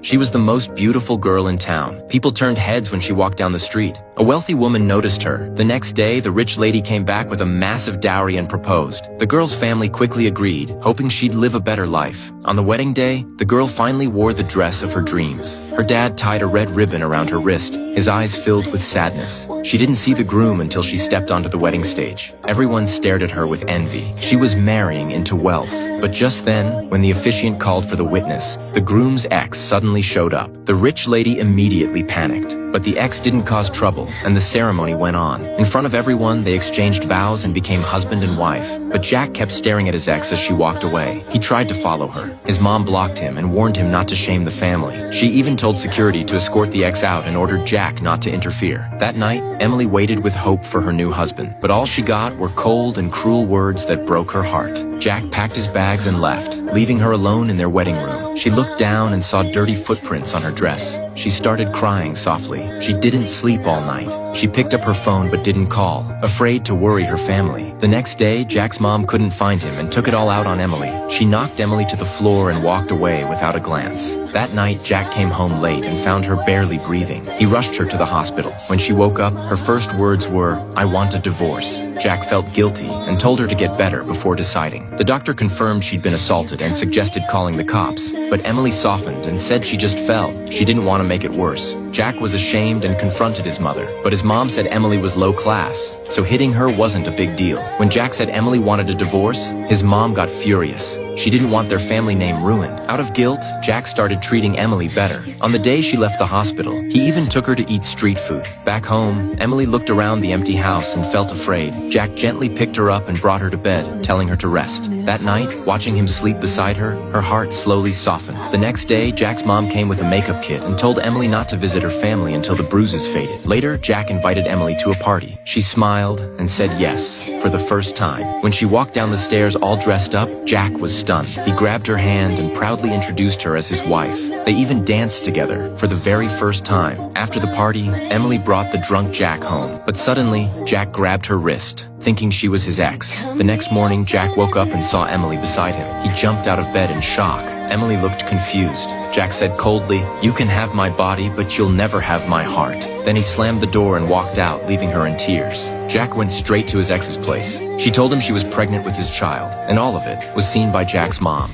She was the most beautiful girl in town. People turned heads when she walked down the street. A wealthy woman noticed her. The next day, the rich lady came back with a massive dowry and proposed. The girl's family quickly agreed, hoping she'd live a better life. On the wedding day, the girl finally wore the dress of her dreams. Her dad tied a red ribbon around her wrist, his eyes filled with sadness. She didn't see the groom until she stepped onto the wedding stage. Everyone stared at her with envy. She was marrying into wealth. But just then, when the officiant called for the witness, the groom's ex suddenly showed up. The rich lady immediately panicked. But the ex didn't cause trouble, and the ceremony went on. In front of everyone, they exchanged vows and became husband and wife. But Jack kept staring at his ex as she walked away. He tried to follow her. His mom blocked him and warned him not to shame the family. She even told security to escort the ex out and ordered Jack not to interfere. That night, Emily waited with hope for her new husband. But all she got were cold and cruel words that broke her heart. Jack packed his bags and left, leaving her alone in their wedding room. She looked down and saw dirty footprints on her dress. She started crying softly. She didn't sleep all night. She picked up her phone but didn't call, afraid to worry her family. The next day, Jack's mom couldn't find him and took it all out on Emily. She knocked Emily to the floor and walked away without a glance. That night, Jack came home late and found her barely breathing. He rushed her to the hospital. When she woke up, her first words were, "I want a divorce." Jack felt guilty and told her to get better before deciding. The doctor confirmed she'd been assaulted and suggested calling the cops. But Emily softened and said she just fell. She didn't want to make it worse. Jack was ashamed and confronted his mother. But his mom said Emily was low class, so hitting her wasn't a big deal. When Jack said Emily wanted a divorce, his mom got furious. She didn't want their family name ruined. Out of guilt, Jack started treating Emily better. On the day she left the hospital, he even took her to eat street food. Back home, Emily looked around the empty house and felt afraid. Jack gently picked her up and brought her to bed, telling her to rest. That night, watching him sleep beside her, her heart slowly softened. The next day, Jack's mom came with a makeup kit and told Emily not to visit her family until the bruises faded. Later, Jack invited Emily to a party. She smiled and said yes, for the first time. When she walked down the stairs all dressed up, Jack was stunned. He grabbed her hand and proudly introduced her as his wife. They even danced together for the very first time. After the party, Emily brought the drunk Jack home. But suddenly, Jack grabbed her wrist, thinking she was his ex. The next morning, Jack woke up and saw Emily beside him. He jumped out of bed in shock. Emily looked confused. Jack said coldly, "You can have my body, but you'll never have my heart." Then he slammed the door and walked out, leaving her in tears. Jack went straight to his ex's place. She told him she was pregnant with his child, and all of it was seen by Jack's mom.